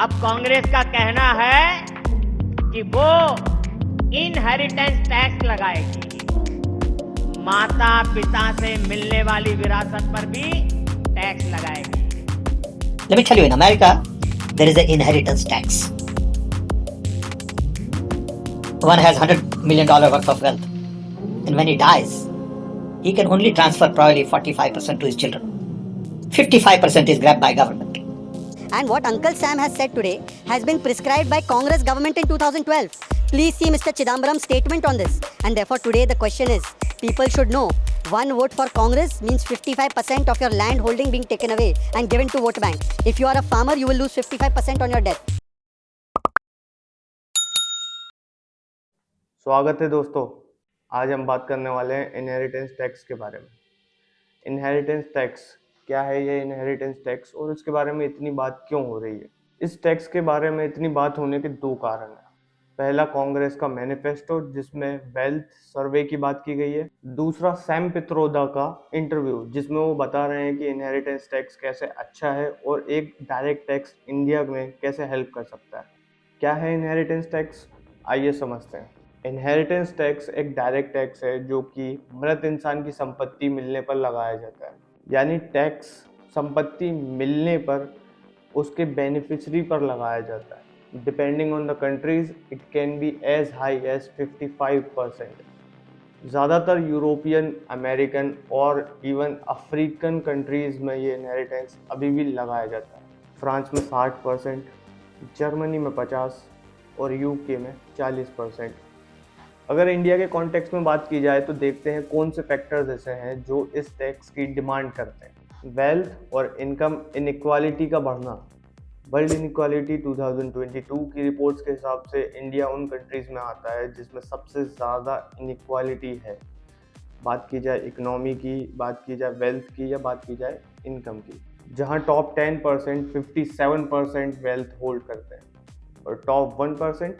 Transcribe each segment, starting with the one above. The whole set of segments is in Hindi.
अब कांग्रेस का कहना है कि वो इनहेरिटेंस टैक्स लगाएगी, माता पिता से मिलने वाली विरासत पर भी टैक्स लगाएगी। Let me tell you, in America, there is an inheritance tax. One has $100 million worth of wealth, and when he dies, he can only transfer probably 45% to his children. 55% is grabbed by government. And what Uncle Sam has said today has been prescribed by Congress government in 2012. Please see Mr. Chidambaram's statement on this. And therefore today the question is, people should know, one vote for Congress means 55% of your land holding being taken away and given to vote bank. If you are a farmer, you will lose 55% on your death. स्वागत है दोस्तों। आज हम बात करने वाले हैं इनहेरिटेंस टैक्स के बारे में। इनहेरिटेंस टैक्स क्या है, ये इनहेरिटेंस टैक्स, और इसके बारे में इतनी बात क्यों हो रही है? इस टैक्स के बारे में इतनी बात होने के दो कारण हैं। पहला, कांग्रेस का मैनिफेस्टो जिसमें वेल्थ सर्वे की बात की गई है। दूसरा, सैम पित्रोदा का इंटरव्यू जिसमें वो बता रहे हैं कि इनहेरिटेंस टैक्स कैसे अच्छा है और एक डायरेक्ट टैक्स इंडिया में कैसे हेल्प कर सकता है। क्या है इनहेरिटेंस टैक्स, आइए समझते हैं। इनहेरिटेंस टैक्स एक डायरेक्ट टैक्स है जो कि मृत इंसान की संपत्ति मिलने पर लगाया जाता है। यानी टैक्स संपत्ति मिलने पर उसके बेनिफिशरी पर लगाया जाता है। Depending on the countries it can be as high as 55%। ज़्यादातर यूरोपियन, अमेरिकन और इवन अफ्रीकन कंट्रीज़ में ये इनहेरिटेंस अभी भी लगाया जाता है। फ्रांस में 60%, जर्मनी में 50% और यूके में 40%। अगर इंडिया के कॉन्टेक्स्ट में बात की जाए तो देखते हैं कौन से फैक्टर्स ऐसे हैं जो इस टैक्स की डिमांड करते हैं। वेल्थ और इनकम इनइक्वालिटी का बढ़ना। वर्ल्ड इनइक्वालिटी 2022 की रिपोर्ट्स के हिसाब से इंडिया उन कंट्रीज़ में आता है जिसमें सबसे ज़्यादा इनइक्वालिटी है। बात की जाए इकोनॉमी की, बात की जाए वेल्थ की, या बात की जाए इनकम की, जहां टॉप 10% 57% वेल्थ होल्ड करते हैं और टॉप 1%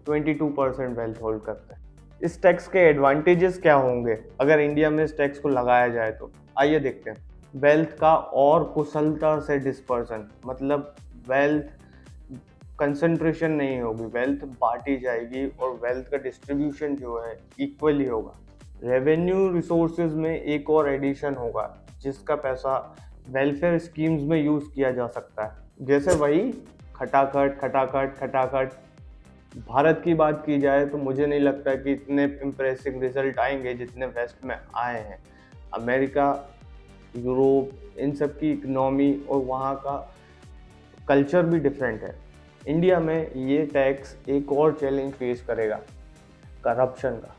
22% वेल्थ होल्ड करते हैं। इस टैक्स के एडवांटेजेस क्या होंगे अगर इंडिया में इस टैक्स को लगाया जाए तो आइए देखते हैं। वेल्थ का और कुशलता से डिस्पर्सन, मतलब वेल्थ कंसंट्रेशन नहीं होगी, वेल्थ बांटी जाएगी और वेल्थ का डिस्ट्रीब्यूशन जो है इक्वली होगा। रेवेन्यू रिसोर्सेज में एक और एडिशन होगा जिसका पैसा वेलफेयर स्कीम्स में यूज़ किया जा सकता है। जैसे वही खटाखट खटाखट खटाखट। भारत की बात की जाए तो मुझे नहीं लगता कि इतने इम्प्रेसिव रिजल्ट आएंगे जितने वेस्ट में आए हैं। अमेरिका, यूरोप, इन सब की इकनॉमी और वहाँ का कल्चर भी डिफरेंट है। इंडिया में ये टैक्स एक और चैलेंज फेस करेगा, करप्शन का।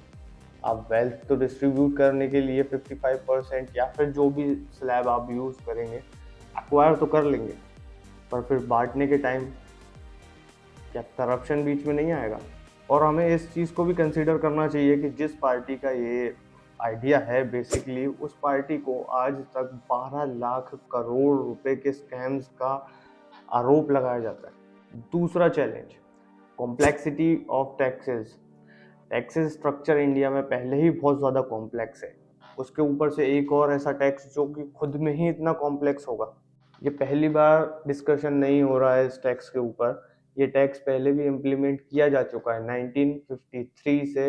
आप वेल्थ तो डिस्ट्रीब्यूट करने के लिए 55% या फिर जो भी स्लैब आप यूज़ करेंगे एक्वायर तो कर लेंगे, पर फिर बांटने के टाइम क्या करप्शन बीच में नहीं आएगा? और हमें इस चीज़ को भी कंसीडर करना चाहिए कि जिस पार्टी का ये आइडिया है बेसिकली, उस पार्टी को आज तक 12 लाख करोड़ रुपए के स्कैम्स का आरोप लगाया जाता है। दूसरा challenge, complexity of taxes. Taxes structure India में पहले ही बहुत ज़्यादा कॉम्प्लेक्स है, उसके ऊपर से एक और ऐसा टैक्स जो कि खुद में ही इतना कॉम्प्लेक्स होगा। ये पहली बार डिस्कशन नहीं हो रहा है इस टैक्स के ऊपर। ये टैक्स पहले भी इम्प्लीमेंट किया जा चुका है। 1953 से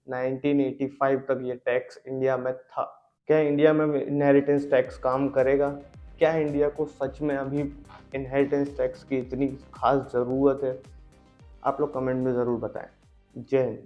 1985 तक ये टैक्स इंडिया में था। क्या इंडिया में इनहेरिटेंस टैक्स काम करेगा? क्या इंडिया को सच में अभी इनहेरिटेंस टैक्स की इतनी खास ज़रूरत है? आप लोग कमेंट में ज़रूर बताएं। जय हिंद।